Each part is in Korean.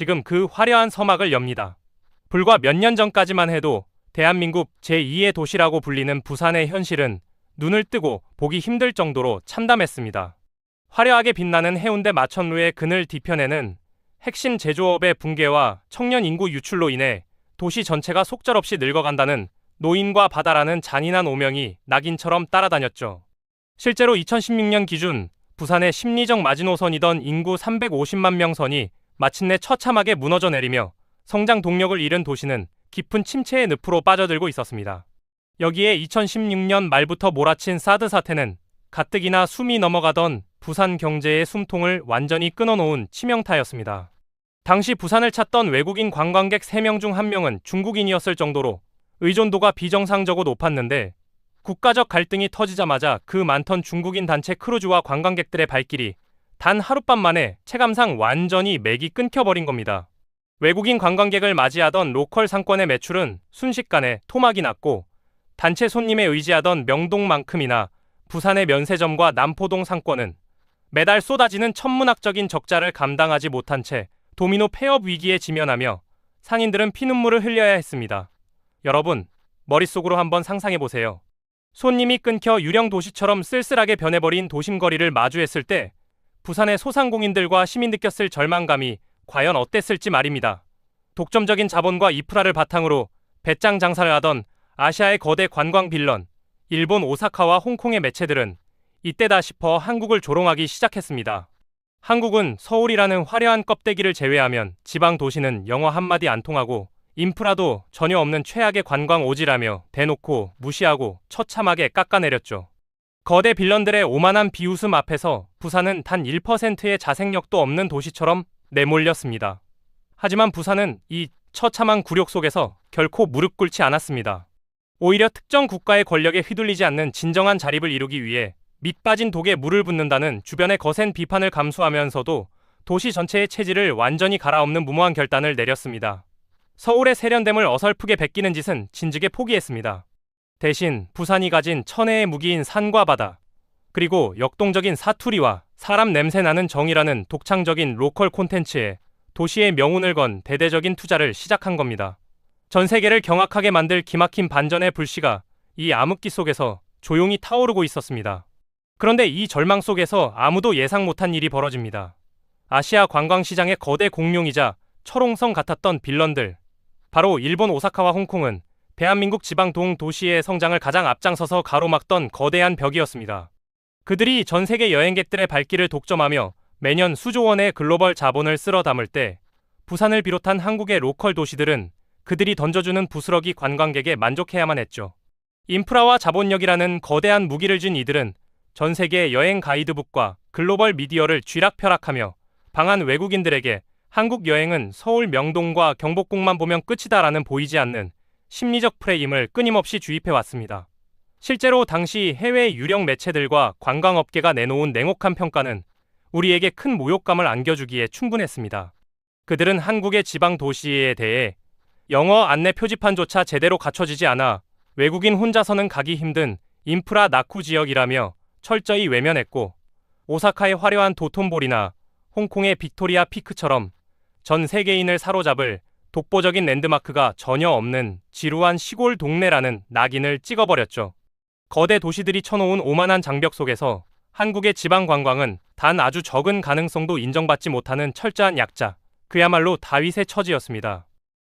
지금 그 화려한 서막을 엽니다. 불과 몇 년 전까지만 해도 대한민국 제2의 도시라고 불리는 부산의 현실은 눈을 뜨고 보기 힘들 정도로 참담했습니다. 화려하게 빛나는 해운대 마천루의 그늘 뒤편에는 핵심 제조업의 붕괴와 청년 인구 유출로 인해 도시 전체가 속절없이 늙어간다는 노인과 바다라는 잔인한 오명이 낙인처럼 따라다녔죠. 실제로 2016년 기준 부산의 심리적 마지노선이던 인구 350만 명 선이 마침내 처참하게 무너져 내리며 성장 동력을 잃은 도시는 깊은 침체의 늪으로 빠져들고 있었습니다. 여기에 2016년 말부터 몰아친 사드 사태는 가뜩이나 숨이 넘어가던 부산 경제의 숨통을 완전히 끊어놓은 치명타였습니다. 당시 부산을 찾던 외국인 관광객 3명 중 1명은 중국인이었을 정도로 의존도가 비정상적으로 높았는데 국가적 갈등이 터지자마자 그 많던 중국인 단체 크루즈와 관광객들의 발길이 단 하룻밤 만에 체감상 완전히 맥이 끊겨버린 겁니다. 외국인 관광객을 맞이하던 로컬 상권의 매출은 순식간에 토막이 났고 단체 손님에 의지하던 명동만큼이나 부산의 면세점과 남포동 상권은 매달 쏟아지는 천문학적인 적자를 감당하지 못한 채 도미노 폐업 위기에 직면하며 상인들은 피눈물을 흘려야 했습니다. 여러분, 머릿속으로 한번 상상해보세요. 손님이 끊겨 유령 도시처럼 쓸쓸하게 변해버린 도심거리를 마주했을 때 부산의 소상공인들과 시민 느꼈을 절망감이 과연 어땠을지 말입니다. 독점적인 자본과 인프라를 바탕으로 배짱 장사를 하던 아시아의 거대 관광 빌런, 일본 오사카와 홍콩의 매체들은 이때다 싶어 한국을 조롱하기 시작했습니다. 한국은 서울이라는 화려한 껍데기를 제외하면 지방 도시는 영어 한마디 안 통하고 인프라도 전혀 없는 최악의 관광 오지라며 대놓고 무시하고 처참하게 깎아내렸죠. 거대 빌런들의 오만한 비웃음 앞에서 부산은 단 1%의 자생력도 없는 도시처럼 내몰렸습니다. 하지만 부산은 이 처참한 굴욕 속에서 결코 무릎 꿇지 않았습니다. 오히려 특정 국가의 권력에 휘둘리지 않는 진정한 자립을 이루기 위해 밑 빠진 독에 물을 붓는다는 주변의 거센 비판을 감수하면서도 도시 전체의 체질을 완전히 갈아엎는 무모한 결단을 내렸습니다. 서울의 세련됨을 어설프게 베끼는 짓은 진즉에 포기했습니다. 대신 부산이 가진 천혜의 무기인 산과 바다, 그리고 역동적인 사투리와 사람 냄새나는 정이라는 독창적인 로컬 콘텐츠에 도시의 명운을 건 대대적인 투자를 시작한 겁니다. 전 세계를 경악하게 만들 기막힌 반전의 불씨가 이 암흑기 속에서 조용히 타오르고 있었습니다. 그런데 이 절망 속에서 아무도 예상 못한 일이 벌어집니다. 아시아 관광시장의 거대 공룡이자 철옹성 같았던 빌런들, 바로 일본 오사카와 홍콩은 대한민국 지방 동도시의 성장을 가장 앞장서서 가로막던 거대한 벽이었습니다. 그들이 전 세계 여행객들의 발길을 독점하며 매년 수조 원의 글로벌 자본을 쓸어 담을 때 부산을 비롯한 한국의 로컬 도시들은 그들이 던져주는 부스러기 관광객에 만족해야만 했죠. 인프라와 자본력이라는 거대한 무기를 쥔 이들은 전 세계 여행 가이드북과 글로벌 미디어를 쥐락펴락하며 방한 외국인들에게 한국 여행은 서울 명동과 경복궁만 보면 끝이다라는 보이지 않는 심리적 프레임을 끊임없이 주입해왔습니다. 실제로 당시 해외 유령 매체들과 관광업계가 내놓은 냉혹한 평가는 우리에게 큰 모욕감을 안겨주기에 충분했습니다. 그들은 한국의 지방 도시에 대해 영어 안내 표지판조차 제대로 갖춰지지 않아 외국인 혼자서는 가기 힘든 인프라 낙후 지역이라며 철저히 외면했고, 오사카의 화려한 도톤보리나 홍콩의 빅토리아 피크처럼 전 세계인을 사로잡을 독보적인 랜드마크가 전혀 없는 지루한 시골 동네라는 낙인을 찍어버렸죠. 거대 도시들이 쳐놓은 오만한 장벽 속에서 한국의 지방 관광은 단 아주 적은 가능성도 인정받지 못하는 철저한 약자, 그야말로 다윗의 처지였습니다.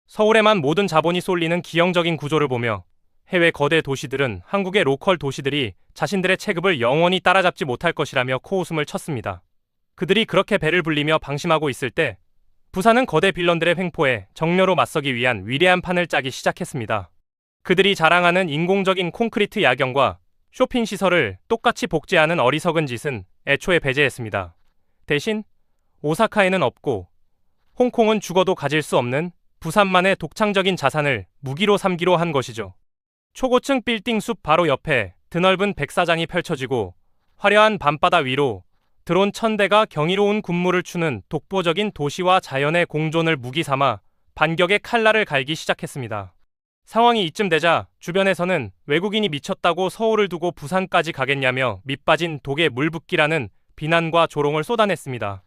서울에만 모든 자본이 쏠리는 기형적인 구조를 보며 해외 거대 도시들은 한국의 로컬 도시들이 자신들의 체급을 영원히 따라잡지 못할 것이라며 코웃음을 쳤습니다. 그들이 그렇게 배를 불리며 방심하고 있을 때 부산은 거대 빌런들의 횡포에 정료로 맞서기 위한 위대한 판을 짜기 시작했습니다. 그들이 자랑하는 인공적인 콘크리트 야경과 쇼핑시설을 똑같이 복제하는 어리석은 짓은 애초에 배제했습니다. 대신 오사카에는 없고 홍콩은 죽어도 가질 수 없는 부산만의 독창적인 자산을 무기로 삼기로 한 것이죠. 초고층 빌딩 숲 바로 옆에 드넓은 백사장이 펼쳐지고 화려한 밤바다 위로 드론 1000대가 경이로운 군무를 추는 독보적인 도시와 자연의 공존을 무기 삼아 반격의 칼날을 갈기 시작했습니다. 상황이 이쯤 되자 주변에서는 외국인이 미쳤다고 서울을 두고 부산까지 가겠냐며 밑빠진 독에 물 붓기라는 비난과 조롱을 쏟아냈습니다.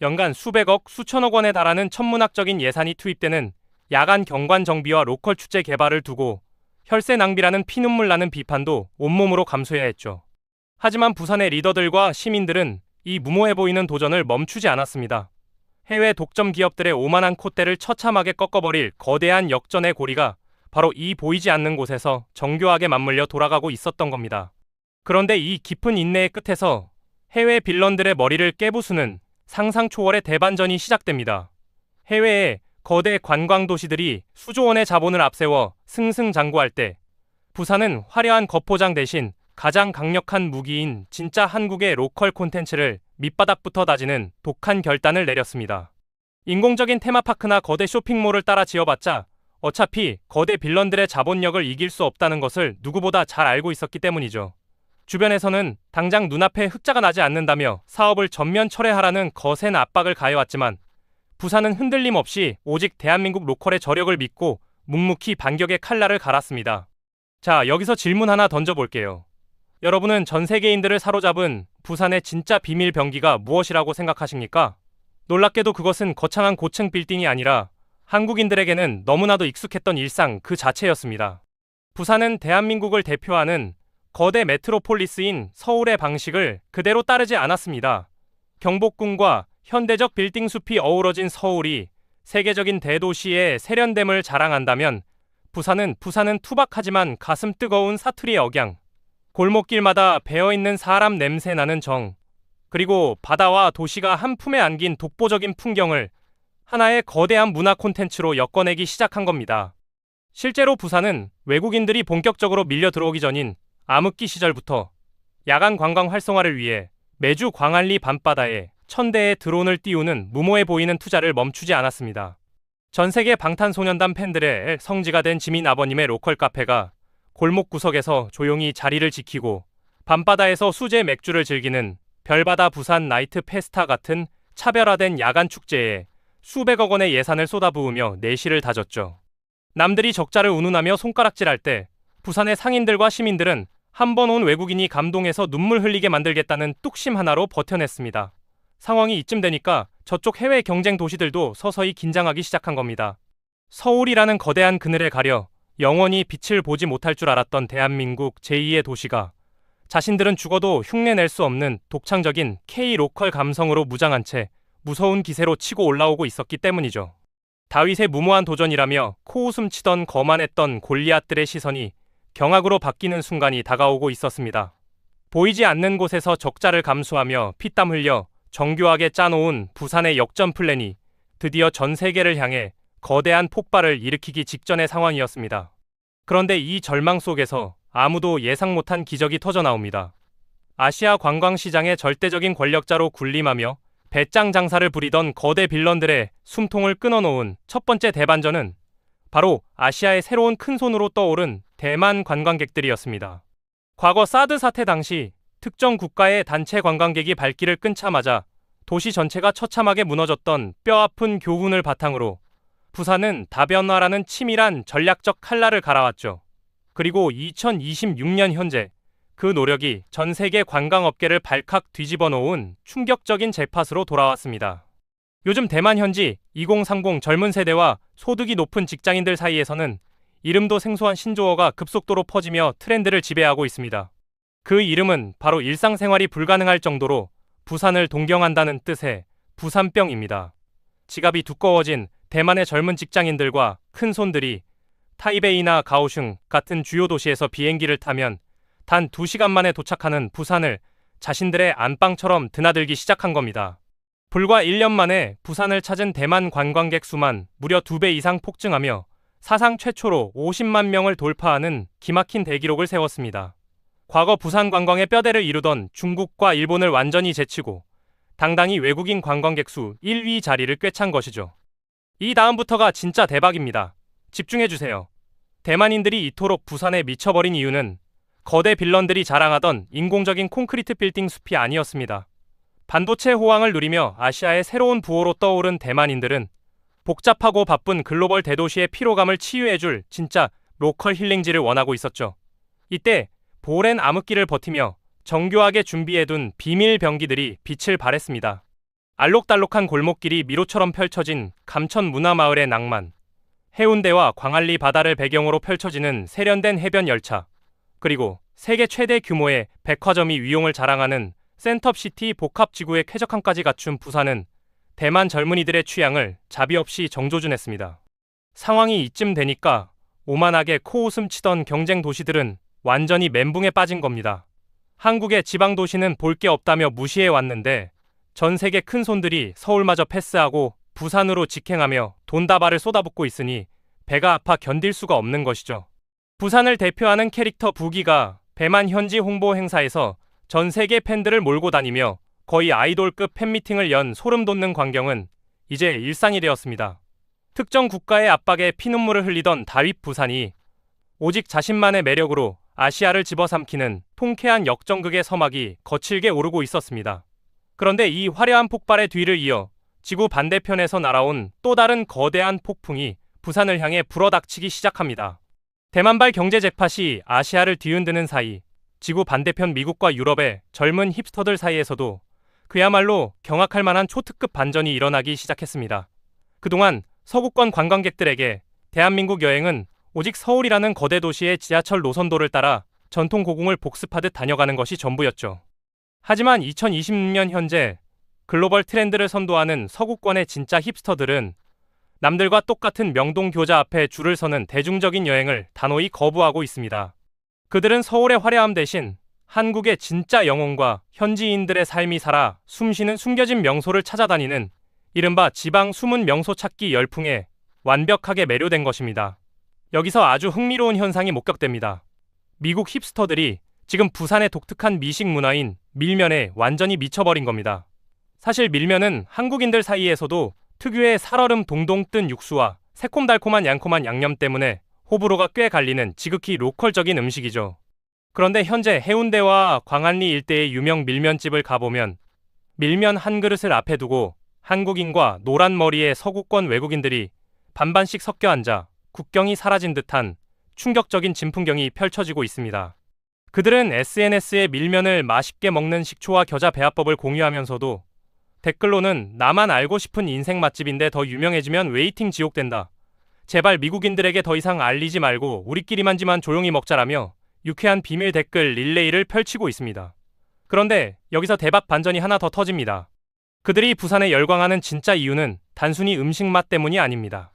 연간 수백억, 수천억 원에 달하는 천문학적인 예산이 투입되는 야간 경관 정비와 로컬 축제 개발을 두고 혈세 낭비라는 피눈물 나는 비판도 온몸으로 감수해야 했죠. 하지만 부산의 리더들과 시민들은 이 무모해 보이는 도전을 멈추지 않았습니다. 해외 독점 기업들의 오만한 콧대를 처참하게 꺾어버릴 거대한 역전의 고리가 바로 이 보이지 않는 곳에서 정교하게 맞물려 돌아가고 있었던 겁니다. 그런데 이 깊은 인내의 끝에서 해외 빌런들의 머리를 깨부수는 상상 초월의 대반전이 시작됩니다. 해외의 거대 관광 도시들이 수조 원의 자본을 앞세워 승승장구할 때 부산은 화려한 겉포장 대신 가장 강력한 무기인 진짜 한국의 로컬 콘텐츠를 밑바닥부터 다지는 독한 결단을 내렸습니다. 인공적인 테마파크나 거대 쇼핑몰을 따라 지어봤자 어차피 거대 빌런들의 자본력을 이길 수 없다는 것을 누구보다 잘 알고 있었기 때문이죠. 주변에서는 당장 눈앞에 흑자가 나지 않는다며 사업을 전면 철회하라는 거센 압박을 가해왔지만 부산은 흔들림 없이 오직 대한민국 로컬의 저력을 믿고 묵묵히 반격의 칼날을 갈았습니다. 자, 여기서 질문 하나 던져볼게요. 여러분은 전 세계인들을 사로잡은 부산의 진짜 비밀 병기가 무엇이라고 생각하십니까? 놀랍게도 그것은 거창한 고층 빌딩이 아니라 한국인들에게는 너무나도 익숙했던 일상 그 자체였습니다. 부산은 대한민국을 대표하는 거대 메트로폴리스인 서울의 방식을 그대로 따르지 않았습니다. 경복궁과 현대적 빌딩 숲이 어우러진 서울이 세계적인 대도시의 세련됨을 자랑한다면 부산은 투박하지만 가슴 뜨거운 사투리의 억양, 골목길마다 배어있는 사람 냄새 나는 정, 그리고 바다와 도시가 한 품에 안긴 독보적인 풍경을 하나의 거대한 문화 콘텐츠로 엮어내기 시작한 겁니다. 실제로 부산은 외국인들이 본격적으로 밀려 들어오기 전인 암흑기 시절부터 야간 관광 활성화를 위해 매주 광안리 밤바다에 1000대의 드론을 띄우는 무모해 보이는 투자를 멈추지 않았습니다. 전 세계 방탄소년단 팬들의 성지가 된 지민 아버님의 로컬 카페가 골목 구석에서 조용히 자리를 지키고 밤바다에서 수제 맥주를 즐기는 별바다 부산 나이트 페스타 같은 차별화된 야간 축제에 수백억 원의 예산을 쏟아부으며 내실을 다졌죠. 남들이 적자를 운운하며 손가락질할 때 부산의 상인들과 시민들은 한 번 온 외국인이 감동해서 눈물 흘리게 만들겠다는 뚝심 하나로 버텨냈습니다. 상황이 이쯤 되니까 저쪽 해외 경쟁 도시들도 서서히 긴장하기 시작한 겁니다. 서울이라는 거대한 그늘에 가려 영원히 빛을 보지 못할 줄 알았던 대한민국 제2의 도시가 자신들은 죽어도 흉내낼 수 없는 독창적인 K-로컬 감성으로 무장한 채 무서운 기세로 치고 올라오고 있었기 때문이죠. 다윗의 무모한 도전이라며 코웃음 치던 거만했던 골리앗들의 시선이 경악으로 바뀌는 순간이 다가오고 있었습니다. 보이지 않는 곳에서 적자를 감수하며 피땀 흘려 정교하게 짜놓은 부산의 역전 플랜이 드디어 전 세계를 향해 거대한 폭발을 일으키기 직전의 상황이었습니다. 그런데 이 절망 속에서 아무도 예상 못한 기적이 터져나옵니다. 아시아 관광시장의 절대적인 권력자로 군림하며 배짱 장사를 부리던 거대 빌런들의 숨통을 끊어놓은 첫 번째 대반전은 바로 아시아의 새로운 큰손으로 떠오른 대만 관광객들이었습니다. 과거 사드 사태 당시 특정 국가의 단체 관광객이 발길을 끊자마자 도시 전체가 처참하게 무너졌던 뼈아픈 교훈을 바탕으로 부산은 다변화라는 치밀한 전략적 칼날을 갈아왔죠. 그리고 2026년 현재 그 노력이 전 세계 관광업계를 발칵 뒤집어 놓은 충격적인 잭팟으로 돌아왔습니다. 요즘 대만 현지 2030 젊은 세대와 소득이 높은 직장인들 사이에서는 이름도 생소한 신조어가 급속도로 퍼지며 트렌드를 지배하고 있습니다. 그 이름은 바로 일상생활이 불가능할 정도로 부산을 동경한다는 뜻의 부산병입니다. 지갑이 두꺼워진 대만의 젊은 직장인들과 큰손들이 타이베이나 가오슝 같은 주요 도시에서 비행기를 타면 단 2시간 만에 도착하는 부산을 자신들의 안방처럼 드나들기 시작한 겁니다. 불과 1년 만에 부산을 찾은 대만 관광객 수만 무려 2배 이상 폭증하며 사상 최초로 50만 명을 돌파하는 기막힌 대기록을 세웠습니다. 과거 부산 관광의 뼈대를 이루던 중국과 일본을 완전히 제치고 당당히 외국인 관광객 수 1위 자리를 꿰찬 것이죠. 이 다음부터가 진짜 대박입니다. 집중해주세요. 대만인들이 이토록 부산에 미쳐버린 이유는 거대 빌런들이 자랑하던 인공적인 콘크리트 빌딩 숲이 아니었습니다. 반도체 호황을 누리며 아시아의 새로운 부호로 떠오른 대만인들은 복잡하고 바쁜 글로벌 대도시의 피로감을 치유해줄 진짜 로컬 힐링지를 원하고 있었죠. 이때 오랜 암흑기를 버티며 정교하게 준비해둔 비밀 병기들이 빛을 발했습니다. 알록달록한 골목길이 미로처럼 펼쳐진 감천 문화마을의 낭만, 해운대와 광안리 바다를 배경으로 펼쳐지는 세련된 해변 열차, 그리고 세계 최대 규모의 백화점이 위용을 자랑하는 센터시티 복합지구의 쾌적함까지 갖춘 부산은 대만 젊은이들의 취향을 자비 없이 정조준했습니다. 상황이 이쯤 되니까 오만하게 코웃음 치던 경쟁 도시들은 완전히 멘붕에 빠진 겁니다. 한국의 지방 도시는 볼 게 없다며 무시해 왔는데 전 세계 큰 손들이 서울마저 패스하고 부산으로 직행하며 돈다발을 쏟아붓고 있으니 배가 아파 견딜 수가 없는 것이죠. 부산을 대표하는 캐릭터 부기가 대만 현지 홍보 행사에서 전 세계 팬들을 몰고 다니며 거의 아이돌급 팬미팅을 연 소름 돋는 광경은 이제 일상이 되었습니다. 특정 국가의 압박에 피눈물을 흘리던 다윗 부산이 오직 자신만의 매력으로 아시아를 집어삼키는 통쾌한 역전극의 서막이 거칠게 오르고 있었습니다. 그런데 이 화려한 폭발의 뒤를 이어 지구 반대편에서 날아온 또 다른 거대한 폭풍이 부산을 향해 불어닥치기 시작합니다. 대만발 경제 잭팟이 아시아를 뒤흔드는 사이 지구 반대편 미국과 유럽의 젊은 힙스터들 사이에서도 그야말로 경악할 만한 초특급 반전이 일어나기 시작했습니다. 그동안 서구권 관광객들에게 대한민국 여행은 오직 서울이라는 거대 도시의 지하철 노선도를 따라 전통 고궁을 복습하듯 다녀가는 것이 전부였죠. 하지만 2026년 현재 글로벌 트렌드를 선도하는 서구권의 진짜 힙스터들은 남들과 똑같은 명동 교자 앞에 줄을 서는 대중적인 여행을 단호히 거부하고 있습니다. 그들은 서울의 화려함 대신 한국의 진짜 영혼과 현지인들의 삶이 살아 숨쉬는 숨겨진 명소를 찾아다니는 이른바 지방 숨은 명소 찾기 열풍에 완벽하게 매료된 것입니다. 여기서 아주 흥미로운 현상이 목격됩니다. 미국 힙스터들이 지금 부산의 독특한 미식 문화인 밀면에 완전히 미쳐버린 겁니다. 사실 밀면은 한국인들 사이에서도 특유의 살얼음 동동 뜬 육수와 새콤달콤한 양콤한 양념 때문에 호불호가 꽤 갈리는 지극히 로컬적인 음식이죠. 그런데 현재 해운대와 광안리 일대의 유명 밀면집을 가보면 밀면 한 그릇을 앞에 두고 한국인과 노란 머리의 서구권 외국인들이 반반씩 섞여 앉아 국경이 사라진 듯한 충격적인 진풍경이 펼쳐지고 있습니다. 그들은 SNS에 밀면을 맛있게 먹는 식초와 겨자 배합법을 공유하면서도 댓글로는 나만 알고 싶은 인생 맛집인데 더 유명해지면 웨이팅 지옥된다. 제발 미국인들에게 더 이상 알리지 말고 우리끼리만지만 조용히 먹자라며 유쾌한 비밀 댓글 릴레이를 펼치고 있습니다. 그런데 여기서 대박 반전이 하나 더 터집니다. 그들이 부산에 열광하는 진짜 이유는 단순히 음식 맛 때문이 아닙니다.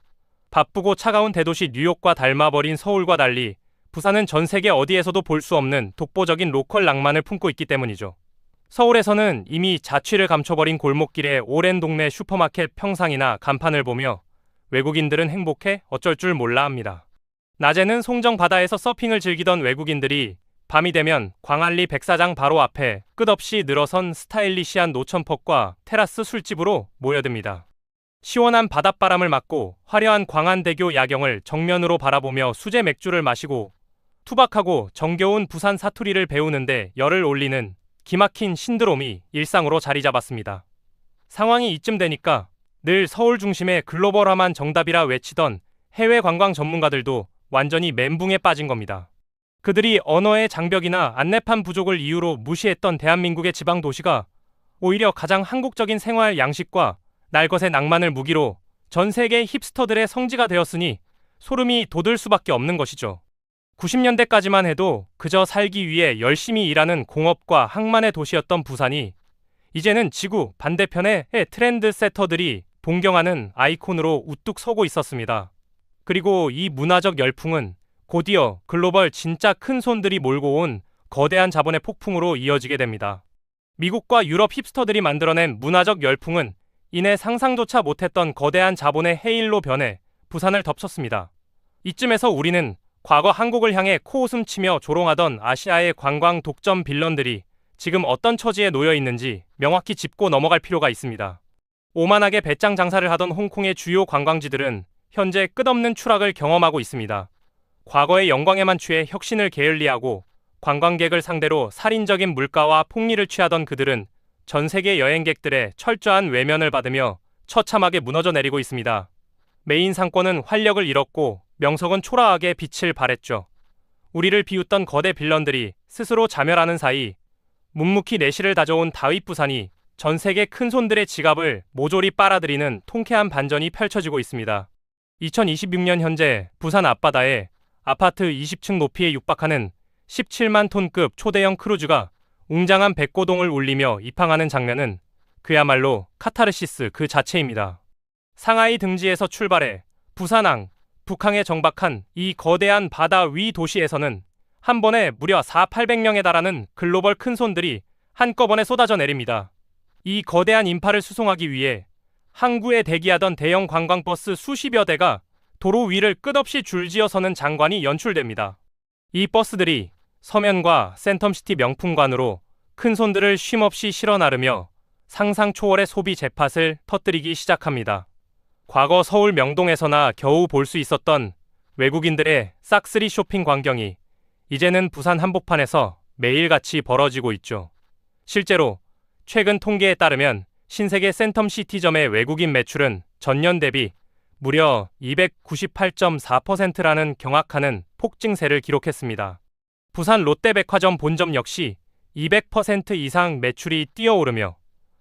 바쁘고 차가운 대도시 뉴욕과 닮아버린 서울과 달리 부산은 전 세계 어디에서도 볼 수 없는 독보적인 로컬 낭만을 품고 있기 때문이죠. 서울에서는 이미 자취를 감춰버린 골목길의 오랜 동네 슈퍼마켓 평상이나 간판을 보며 외국인들은 행복해 어쩔 줄 몰라 합니다. 낮에는 송정 바다에서 서핑을 즐기던 외국인들이 밤이 되면 광안리 백사장 바로 앞에 끝없이 늘어선 스타일리시한 노천퍽과 테라스 술집으로 모여듭니다. 시원한 바닷바람을 맞고 화려한 광안대교 야경을 정면으로 바라보며 수제 맥주를 마시고 투박하고 정겨운 부산 사투리를 배우는데 열을 올리는 기막힌 신드롬이 일상으로 자리 잡았습니다. 상황이 이쯤 되니까 늘 서울 중심의 글로벌화만 정답이라 외치던 해외 관광 전문가들도 완전히 멘붕에 빠진 겁니다. 그들이 언어의 장벽이나 안내판 부족을 이유로 무시했던 대한민국의 지방 도시가 오히려 가장 한국적인 생활 양식과 날것의 낭만을 무기로 전 세계 힙스터들의 성지가 되었으니 소름이 돋을 수밖에 없는 것이죠. 90년대까지만 해도 그저 살기 위해 열심히 일하는 공업과 항만의 도시였던 부산이 이제는 지구 반대편의 트렌드 세터들이 동경하는 아이콘으로 우뚝 서고 있었습니다. 그리고 이 문화적 열풍은 곧이어 글로벌 진짜 큰 손들이 몰고 온 거대한 자본의 폭풍으로 이어지게 됩니다. 미국과 유럽 힙스터들이 만들어낸 문화적 열풍은 이내 상상조차 못했던 거대한 자본의 해일로 변해 부산을 덮쳤습니다. 이쯤에서 우리는 과거 한국을 향해 코웃음 치며 조롱하던 아시아의 관광 독점 빌런들이 지금 어떤 처지에 놓여 있는지 명확히 짚고 넘어갈 필요가 있습니다. 오만하게 배짱 장사를 하던 홍콩의 주요 관광지들은 현재 끝없는 추락을 경험하고 있습니다. 과거의 영광에만 취해 혁신을 게을리하고 관광객을 상대로 살인적인 물가와 폭리를 취하던 그들은 전 세계 여행객들의 철저한 외면을 받으며 처참하게 무너져 내리고 있습니다. 메인 상권은 활력을 잃었고 명석은 초라하게 빛을 발했죠. 우리를 비웃던 거대 빌런들이 스스로 자멸하는 사이 묵묵히 내실을 다져온 다윗 부산이 전 세계 큰손들의 지갑을 모조리 빨아들이는 통쾌한 반전이 펼쳐지고 있습니다. 2026년 현재 부산 앞바다에 아파트 20층 높이에 육박하는 17만 톤급 초대형 크루즈가 웅장한 백고동을 울리며 입항하는 장면은 그야말로 카타르시스 그 자체입니다. 상하이 등지에서 출발해 부산항, 북항에 정박한 이 거대한 바다 위 도시에서는 한 번에 무려 4,800명에 달하는 글로벌 큰손들이 한꺼번에 쏟아져 내립니다. 이 거대한 인파를 수송하기 위해 항구에 대기하던 대형 관광버스 수십여 대가 도로 위를 끝없이 줄지어 서는 장관이 연출됩니다. 이 버스들이 서면과 센텀시티 명품관으로 큰손들을 쉼없이 실어 나르며 상상 초월의 소비 잭팟을 터뜨리기 시작합니다. 과거 서울 명동에서나 겨우 볼 수 있었던 외국인들의 싹쓸이 쇼핑 광경이 이제는 부산 한복판에서 매일같이 벌어지고 있죠. 실제로 최근 통계에 따르면 신세계 센텀시티점의 외국인 매출은 전년 대비 무려 298.4%라는 경악하는 폭증세를 기록했습니다. 부산 롯데백화점 본점 역시 200% 이상 매출이 뛰어오르며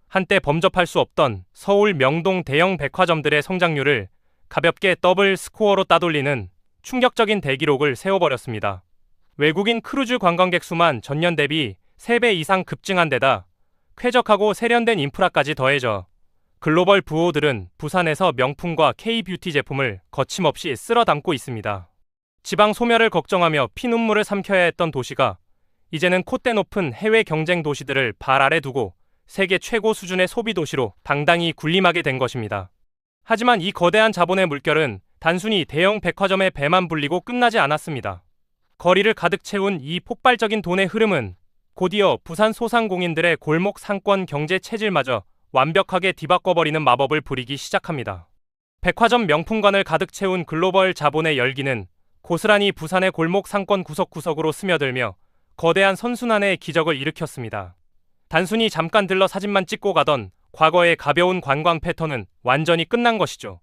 한때 범접할 수 없던 서울 명동 대형 백화점들의 성장률을 가볍게 더블 스코어로 따돌리는 충격적인 대기록을 세워버렸습니다. 외국인 크루즈 관광객 수만 전년 대비 3배 이상 급증한 데다 쾌적하고 세련된 인프라까지 더해져 글로벌 부호들은 부산에서 명품과 K-뷰티 제품을 거침없이 쓸어 담고 있습니다. 지방 소멸을 걱정하며 피눈물을 삼켜야 했던 도시가 이제는 콧대 높은 해외 경쟁 도시들을 발 아래 두고 세계 최고 수준의 소비 도시로 당당히 군림하게 된 것입니다. 하지만 이 거대한 자본의 물결은 단순히 대형 백화점의 배만 불리고 끝나지 않았습니다. 거리를 가득 채운 이 폭발적인 돈의 흐름은 곧이어 부산 소상공인들의 골목 상권 경제 체질마저 완벽하게 뒤바꿔버리는 마법을 부리기 시작합니다. 백화점 명품관을 가득 채운 글로벌 자본의 열기는 고스란히 부산의 골목 상권 구석구석으로 스며들며 거대한 선순환의 기적을 일으켰습니다. 단순히 잠깐 들러 사진만 찍고 가던 과거의 가벼운 관광 패턴은 완전히 끝난 것이죠.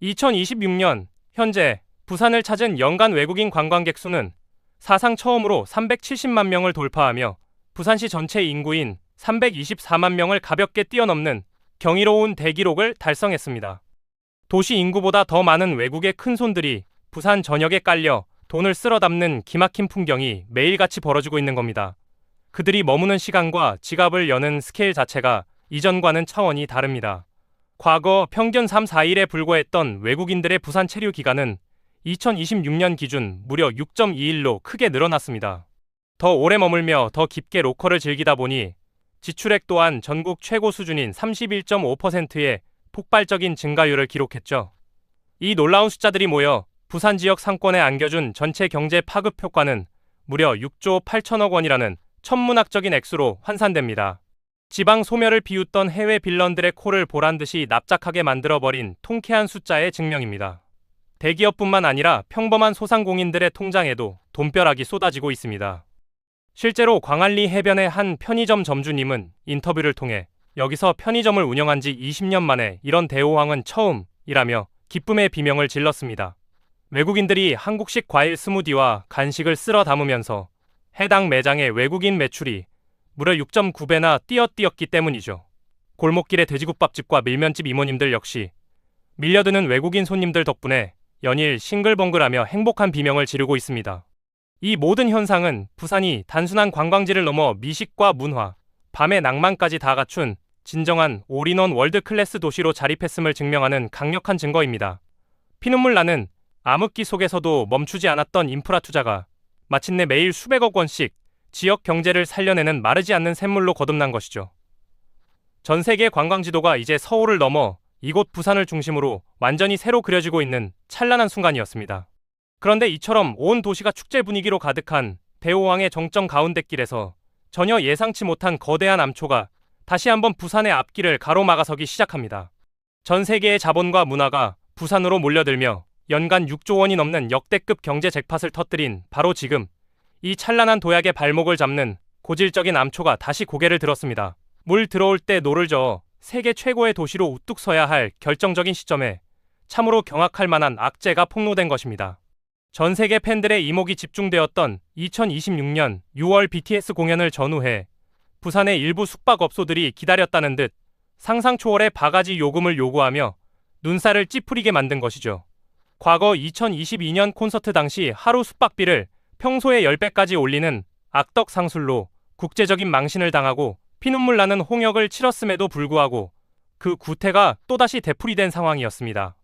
2026년 현재 부산을 찾은 연간 외국인 관광객 수는 사상 처음으로 370만 명을 돌파하며 부산시 전체 인구인 324만 명을 가볍게 뛰어넘는 경이로운 대기록을 달성했습니다. 도시 인구보다 더 많은 외국의 큰손들이 부산 전역에 깔려 돈을 쓸어 담는 기막힌 풍경이 매일같이 벌어지고 있는 겁니다. 그들이 머무는 시간과 지갑을 여는 스케일 자체가 이전과는 차원이 다릅니다. 과거 평균 3-4일에 불과했던 외국인들의 부산 체류 기간은 2026년 기준 무려 6.2일로 크게 늘어났습니다. 더 오래 머물며 더 깊게 로컬을 즐기다 보니 지출액 또한 전국 최고 수준인 31.5%의 폭발적인 증가율을 기록했죠. 이 놀라운 숫자들이 모여 부산 지역 상권에 안겨준 전체 경제 파급 효과는 무려 6조 8천억 원이라는 천문학적인 액수로 환산됩니다. 지방 소멸을 비웃던 해외 빌런들의 코를 보란듯이 납작하게 만들어버린 통쾌한 숫자의 증명입니다. 대기업뿐만 아니라 평범한 소상공인들의 통장에도 돈벼락이 쏟아지고 있습니다. 실제로 광안리 해변의 한 편의점 점주님은 인터뷰를 통해 여기서 편의점을 운영한 지 20년 만에 이런 대호황은 처음이라며 기쁨의 비명을 질렀습니다. 외국인들이 한국식 과일 스무디와 간식을 쓸어 담으면서 해당 매장의 외국인 매출이 무려 6.9배나 뛰었기 때문이죠. 골목길의 돼지국밥집과 밀면집 이모님들 역시 밀려드는 외국인 손님들 덕분에 연일 싱글벙글하며 행복한 비명을 지르고 있습니다. 이 모든 현상은 부산이 단순한 관광지를 넘어 미식과 문화, 밤의 낭만까지 다 갖춘 진정한 올인원 월드클래스 도시로 자립했음을 증명하는 강력한 증거입니다. 피눈물 나는 암흑기 속에서도 멈추지 않았던 인프라 투자가 마침내 매일 수백억 원씩 지역 경제를 살려내는 마르지 않는 샘물로 거듭난 것이죠. 전 세계 관광 지도가 이제 서울을 넘어 이곳 부산을 중심으로 완전히 새로 그려지고 있는 찬란한 순간이었습니다. 그런데 이처럼 온 도시가 축제 분위기로 가득한 대호황의 정점 가운데길에서 전혀 예상치 못한 거대한 암초가 다시 한번 부산의 앞길을 가로막아서기 시작합니다. 전 세계의 자본과 문화가 부산으로 몰려들며 연간 6조 원이 넘는 역대급 경제 잭팟을 터뜨린 바로 지금 이 찬란한 도약의 발목을 잡는 고질적인 암초가 다시 고개를 들었습니다. 물 들어올 때 노를 저어 세계 최고의 도시로 우뚝 서야 할 결정적인 시점에 참으로 경악할 만한 악재가 폭로된 것입니다. 전 세계 팬들의 이목이 집중되었던 2026년 6월 BTS 공연을 전후해 부산의 일부 숙박업소들이 기다렸다는 듯 상상 초월의 바가지 요금을 요구하며 눈살을 찌푸리게 만든 것이죠. 과거 2022년 콘서트 당시 하루 숙박비를 평소의 10배까지 올리는 악덕 상술로 국제적인 망신을 당하고 피눈물 나는 홍역을 치렀음에도 불구하고 그 구태가 또다시 되풀이된 상황이었습니다.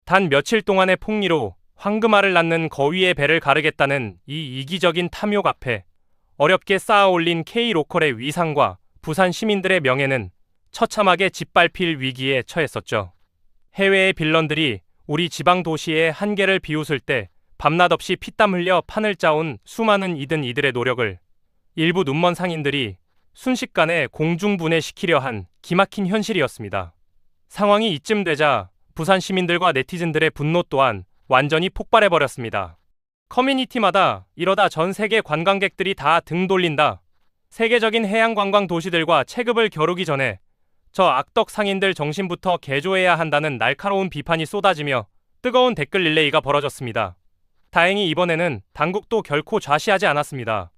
단 며칠 동안의 폭리로 황금알을 낳는 거위의 배를 가르겠다는 이 이기적인 탐욕 앞에 어렵게 쌓아올린 K로컬의 위상과 부산 시민들의 명예는 처참하게 짓밟힐 위기에 처했었죠. 해외의 빌런들이 우리 지방 도시의 한계를 비웃을 때 밤낮 없이 피땀 흘려 판을 짜온 수많은 이들의 노력을 일부 눈먼 상인들이 순식간에 공중분해시키려 한 기막힌 현실이었습니다. 상황이 이쯤 되자 부산 시민들과 네티즌들의 분노 또한 완전히 폭발해버렸습니다. 커뮤니티마다 이러다 전 세계 관광객들이 다 등 돌린다. 세계적인 해양관광 도시들과 체급을 겨루기 전에 저 악덕 상인들 정신부터 개조해야 한다는 날카로운 비판이 쏟아지며 뜨거운 댓글 릴레이가 벌어졌습니다. 다행히 이번에는 당국도 결코 좌시하지 않았습니다.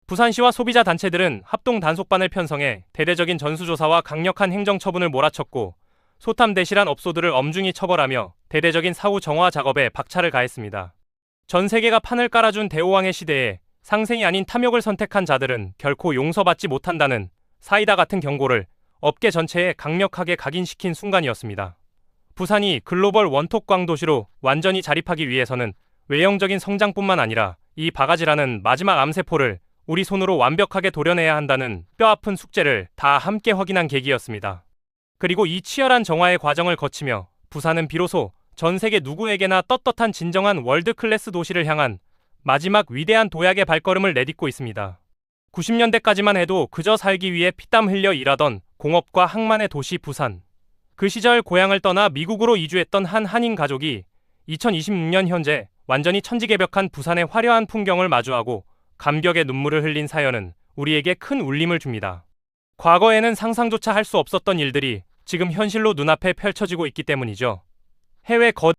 부산시와 소비자 단체들은 합동 단속반을 편성해 대대적인 전수조사와 강력한 행정처분을 몰아쳤고 소탐대실한 업소들을 엄중히 처벌하며 대대적인 사후 정화 작업에 박차를 가했습니다. 전 세계가 판을 깔아준 대호왕의 시대에 상생이 아닌 탐욕을 선택한 자들은 결코 용서받지 못한다는 사이다 같은 경고를 업계 전체에 강력하게 각인시킨 순간이었습니다. 부산이 글로벌 원톱광 도시로 완전히 자립하기 위해서는 외형적인 성장뿐만 아니라 이 바가지라는 마지막 암세포를 우리 손으로 완벽하게 도려내야 한다는 뼈아픈 숙제를 다 함께 확인한 계기였습니다. 그리고 이 치열한 정화의 과정을 거치며 부산은 비로소 전 세계 누구에게나 떳떳한 진정한 월드클래스 도시를 향한 마지막 위대한 도약의 발걸음을 내딛고 있습니다. 90년대까지만 해도 그저 살기 위해 피땀 흘려 일하던 공업과 항만의 도시 부산. 그 시절 고향을 떠나 미국으로 이주했던 한 한인 가족이 2026년 현재 완전히 천지개벽한 부산의 화려한 풍경을 마주하고 감격의 눈물을 흘린 사연은 우리에게 큰 울림을 줍니다. 과거에는 상상조차 할 수 없었던 일들이 지금 현실로 눈앞에 펼쳐지고 있기 때문이죠. 해외